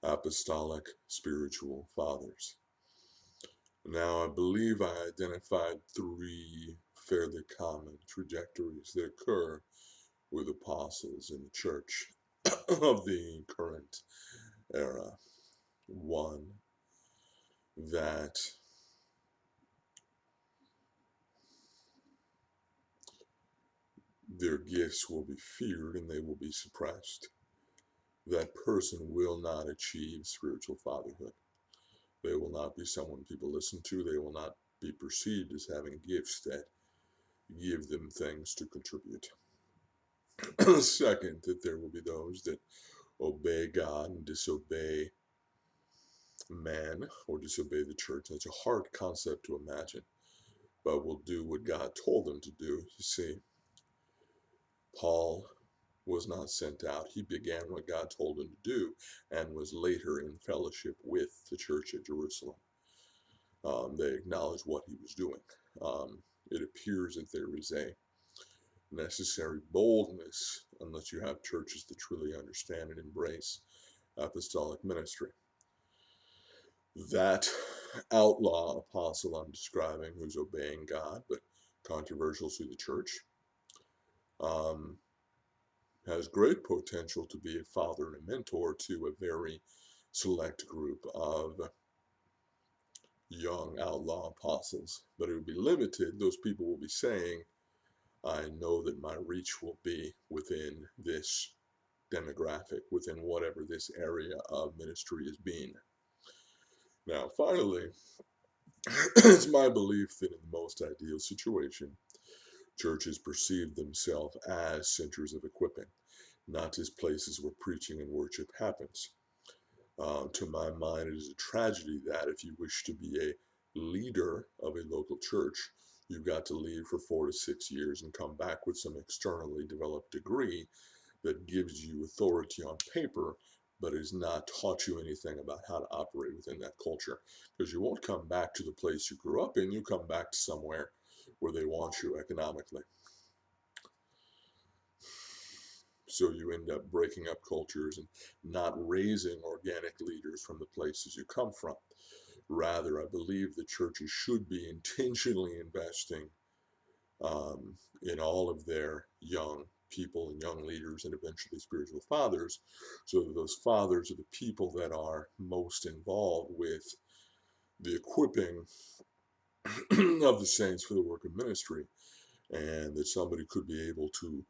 Apostolic Spiritual Fathers. Now, I believe I identified three fairly common trajectories that occur with apostles in the church of the current era. One, that their gifts will be feared and they will be suppressed. That person will not achieve spiritual fatherhood. They will not be someone people listen to. They will not be perceived as having gifts that give them things to contribute. Second, that there will be those that obey God and disobey man or disobey the church. That's a hard concept to imagine, but will do what God told them to do. You see, Paul was not sent out. He began what God told him to do and was later in fellowship with the church at Jerusalem. They acknowledged what he was doing. It appears that there is a necessary boldness unless you have churches that truly understand and embrace apostolic ministry. That outlaw apostle I'm describing, who's obeying God but controversial to the church, um, has great potential to be a father and a mentor to a very select group of young outlaw apostles. But it would be limited. Those people will be saying, I know that my reach will be within this demographic, within whatever this area of ministry is being. Now, finally, it's my belief that in the most ideal situation, churches perceive themselves as centers of equipping, not just places where preaching and worship happens. To my mind, it is a tragedy that if you wish to be a leader of a local church, you've got to leave for 4 to 6 years and come back with some externally developed degree that gives you authority on paper, but has not taught you anything about how to operate within that culture. Because you won't come back to the place you grew up in, you come back to somewhere where they want you economically. So you end up breaking up cultures and not raising organic leaders from the places you come from. Rather, I believe the churches should be intentionally investing in all of their young people and young leaders and eventually spiritual fathers, so that those fathers are the people that are most involved with the equipping of the saints for the work of ministry, and that somebody could be able to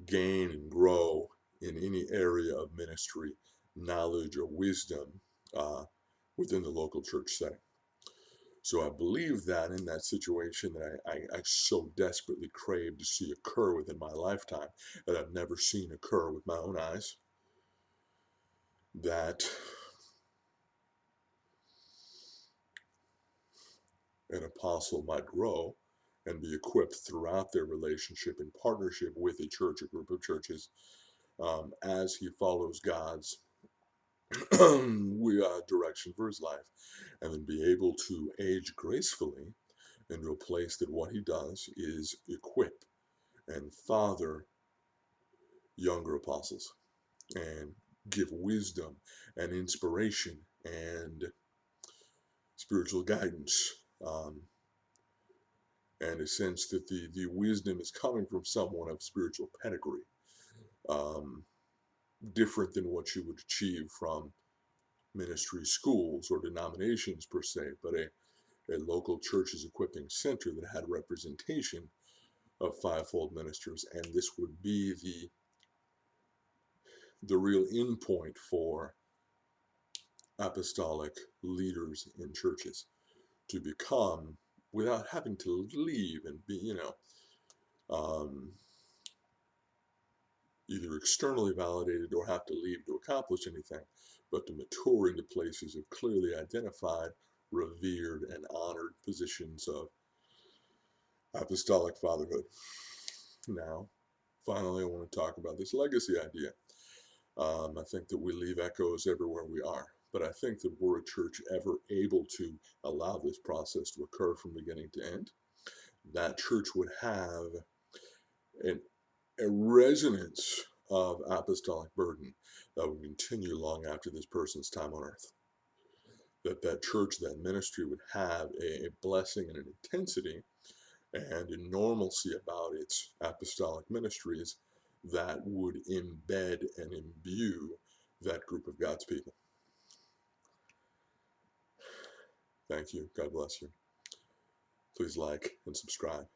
gain and grow in any area of ministry, knowledge or wisdom uh, within the local church setting. So I believe that in that situation that I so desperately crave to see occur within my lifetime, that I've never seen occur with my own eyes, that an apostle might grow and be equipped throughout their relationship in partnership with a church, a group of churches, as he follows God's direction for his life, and then be able to age gracefully into a place that what he does is equip and father younger apostles and give wisdom and inspiration and spiritual guidance, and a sense that the wisdom is coming from someone of spiritual pedigree, um, different than what you would achieve from ministry schools or denominations per se, but a local church's equipping center that had representation of fivefold ministers, and this would be the real end point for apostolic leaders in churches to become, without having to leave and be, um, either externally validated or have to leave to accomplish anything, but to mature into places of clearly identified, revered, and honored positions of apostolic fatherhood. Now, finally, I want to talk about this legacy idea. I think that we leave echoes everywhere we are, but I think that were a church ever able to allow this process to occur from beginning to end, that church would have an, a resonance of apostolic burden that would continue long after this person's time on earth. That church, that ministry would have a blessing and an intensity and a normalcy about its apostolic ministries that would embed and imbue that group of God's people. Thank you. God bless you. Please like and subscribe.